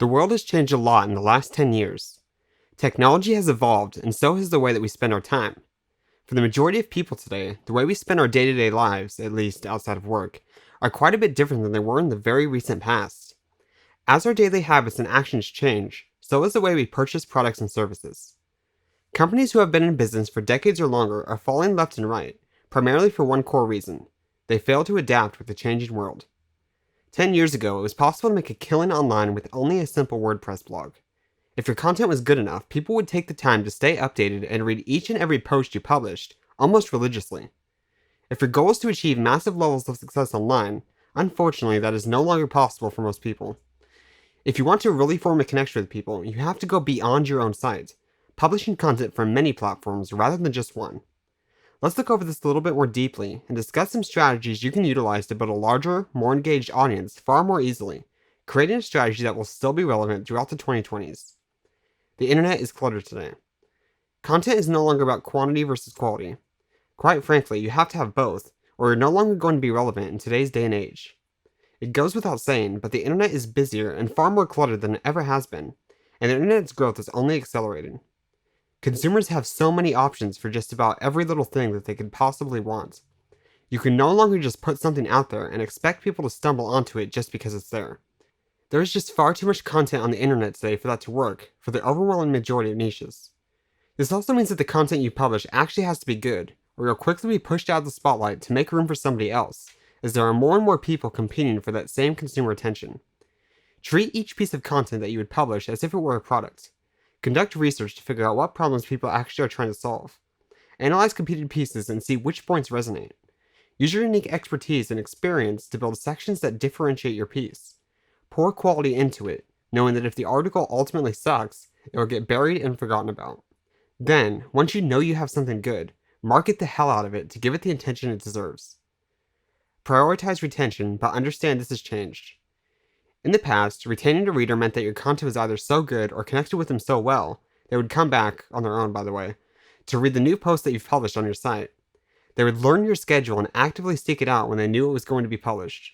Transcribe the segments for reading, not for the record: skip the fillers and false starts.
The world has changed a lot in the last 10 years. Technology has evolved, and so has the way that we spend our time. For the majority of people today, the way we spend our day-to-day lives, at least outside of work, are quite a bit different than they were in the very recent past. As our daily habits and actions change, so is the way we purchase products and services. Companies who have been in business for decades or longer are falling left and right, primarily for one core reason: they fail to adapt with the changing world. 10 years ago, it was possible to make a killing online with only a simple WordPress blog. If your content was good enough, people would take the time to stay updated and read each and every post you published, almost religiously. If your goal is to achieve massive levels of success online, unfortunately that is no longer possible for most people. If you want to really form a connection with people, you have to go beyond your own site, publishing content from many platforms rather than just one. Let's look over this a little bit more deeply and discuss some strategies you can utilize to build a larger, more engaged audience far more easily, creating a strategy that will still be relevant throughout the 2020s. The internet is cluttered today. Content is no longer about quantity versus quality. Quite frankly, you have to have both, or you're no longer going to be relevant in today's day and age. It goes without saying, but the internet is busier and far more cluttered than it ever has been, and the internet's growth is only accelerating. Consumers have so many options for just about every little thing that they could possibly want. You can no longer just put something out there and expect people to stumble onto it just because it's there. There is just far too much content on the internet today for that to work for the overwhelming majority of niches. This also means that the content you publish actually has to be good, or you'll quickly be pushed out of the spotlight to make room for somebody else, as there are more and more people competing for that same consumer attention. Treat each piece of content that you would publish as if it were a product. Conduct research to figure out what problems people actually are trying to solve. Analyze competing pieces and see which points resonate. Use your unique expertise and experience to build sections that differentiate your piece. Pour quality into it, knowing that if the article ultimately sucks, it will get buried and forgotten about. Then, once you know you have something good, market the hell out of it to give it the attention it deserves. Prioritize retention, but understand this has changed. In the past, retaining a reader meant that your content was either so good or connected with them so well, they would come back, on their own by the way, to read the new post that you've published on your site. They would learn your schedule and actively seek it out when they knew it was going to be published.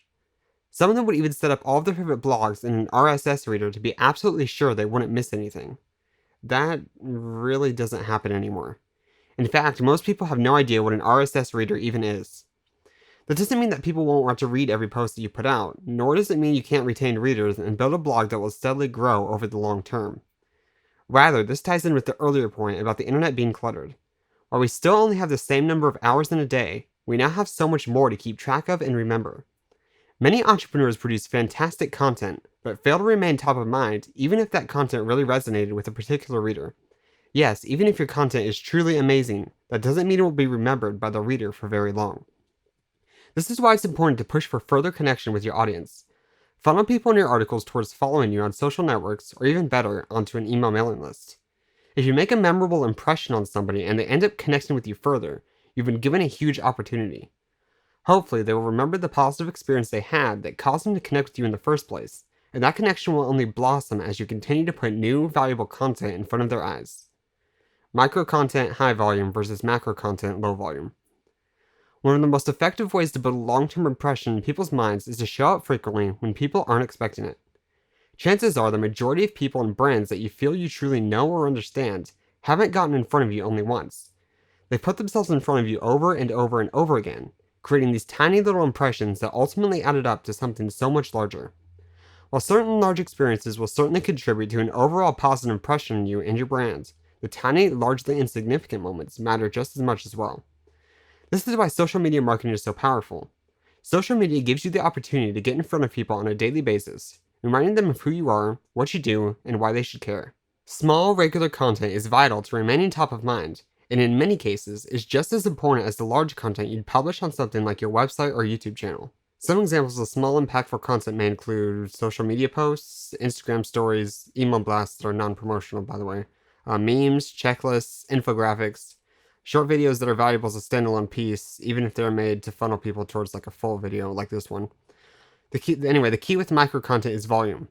Some of them would even set up all of their favorite blogs in an RSS reader to be absolutely sure they wouldn't miss anything. That really doesn't happen anymore. In fact, most people have no idea what an RSS reader even is. That doesn't mean that people won't want to read every post that you put out, nor does it mean you can't retain readers and build a blog that will steadily grow over the long term. Rather, this ties in with the earlier point about the internet being cluttered. While we still only have the same number of hours in a day, we now have so much more to keep track of and remember. Many entrepreneurs produce fantastic content, but fail to remain top of mind even if that content really resonated with a particular reader. Yes, even if your content is truly amazing, that doesn't mean it will be remembered by the reader for very long. This is why it's important to push for further connection with your audience. Funnel people in your articles towards following you on social networks, or even better, onto an email mailing list. If you make a memorable impression on somebody and they end up connecting with you further, you've been given a huge opportunity. Hopefully, they will remember the positive experience they had that caused them to connect with you in the first place, and that connection will only blossom as you continue to put new, valuable content in front of their eyes. Micro content, high volume versus macro content, low volume. One of the most effective ways to build a long-term impression in people's minds is to show up frequently when people aren't expecting it. Chances are the majority of people and brands that you feel you truly know or understand haven't gotten in front of you only once. They put themselves in front of you over and over and over again, creating these tiny little impressions that ultimately added up to something so much larger. While certain large experiences will certainly contribute to an overall positive impression on you and your brand, the tiny, largely insignificant moments matter just as much as well. This is why social media marketing is so powerful. Social media gives you the opportunity to get in front of people on a daily basis, reminding them of who you are, what you do, and why they should care. Small, regular content is vital to remaining top of mind, and in many cases is just as important as the large content you'd publish on something like your website or YouTube channel. Some examples of small, impactful content may include social media posts, Instagram stories, email blasts that are non-promotional by the way, memes, checklists, infographics, short videos that are valuable as a standalone piece, even if they're made to funnel people towards like a full video like this one. The key with micro content is volume.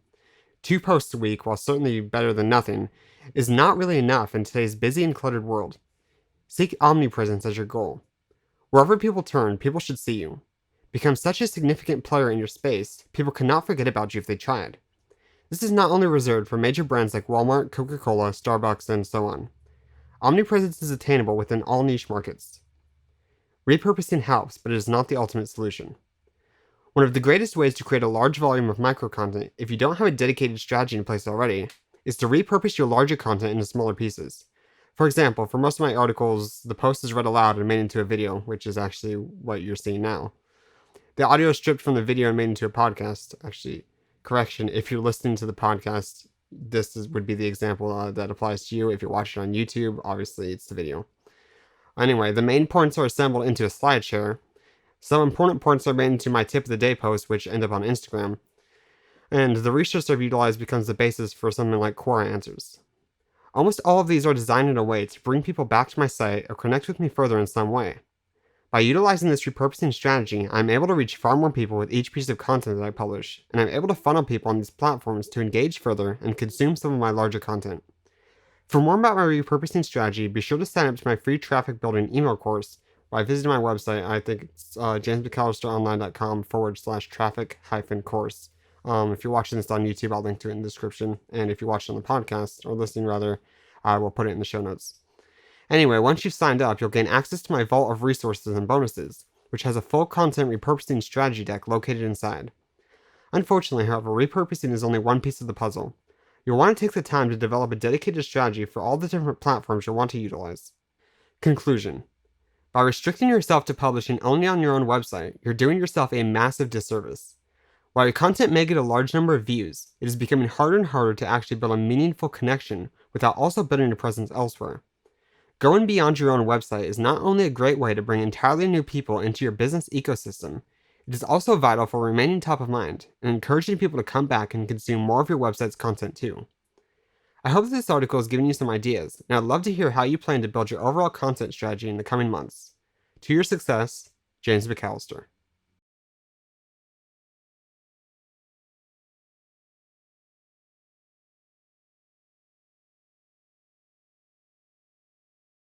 2 posts a week, while certainly better than nothing, is not really enough in today's busy and cluttered world. Seek omnipresence as your goal. Wherever people turn, people should see you. Become such a significant player in your space, people cannot forget about you if they tried. This is not only reserved for major brands like Walmart, Coca-Cola, Starbucks, and so on. Omnipresence is attainable within all niche markets. Repurposing helps, but it is not the ultimate solution. One of the greatest ways to create a large volume of micro-content, if you don't have a dedicated strategy in place already, is to repurpose your larger content into smaller pieces. For example, for most of my articles, the post is read aloud and made into a video, which is actually what you're seeing now. The audio is stripped from the video and made into a podcast. Actually, correction, if you're listening to the podcast, would be the example that applies to you. If you're watching on YouTube, obviously it's the video. Anyway, the main points are assembled into a slideshare. Some important points are made into my tip of the day post, which end up on Instagram. And the research I've utilized becomes the basis for something like Quora Answers. Almost all of these are designed in a way to bring people back to my site or connect with me further in some way. By utilizing this repurposing strategy, I'm able to reach far more people with each piece of content that I publish, and I'm able to funnel people on these platforms to engage further and consume some of my larger content. For more about my repurposing strategy, be sure to sign up to my free traffic building email course by visiting my website. I think it's jamesmcallisteronline.com/traffic-course. If you're watching this on YouTube, I'll link to it in the description. And if you're watching on the podcast, or listening rather, I will put it in the show notes. Anyway, once you've signed up, you'll gain access to my vault of resources and bonuses, which has a full content repurposing strategy deck located inside. Unfortunately, however, repurposing is only one piece of the puzzle. You'll want to take the time to develop a dedicated strategy for all the different platforms you'll want to utilize. Conclusion. By restricting yourself to publishing only on your own website, you're doing yourself a massive disservice. While your content may get a large number of views, it is becoming harder and harder to actually build a meaningful connection without also building a presence elsewhere. Going beyond your own website is not only a great way to bring entirely new people into your business ecosystem, it is also vital for remaining top of mind and encouraging people to come back and consume more of your website's content too. I hope that this article has given you some ideas, and I'd love to hear how you plan to build your overall content strategy in the coming months. To your success, James McAllister.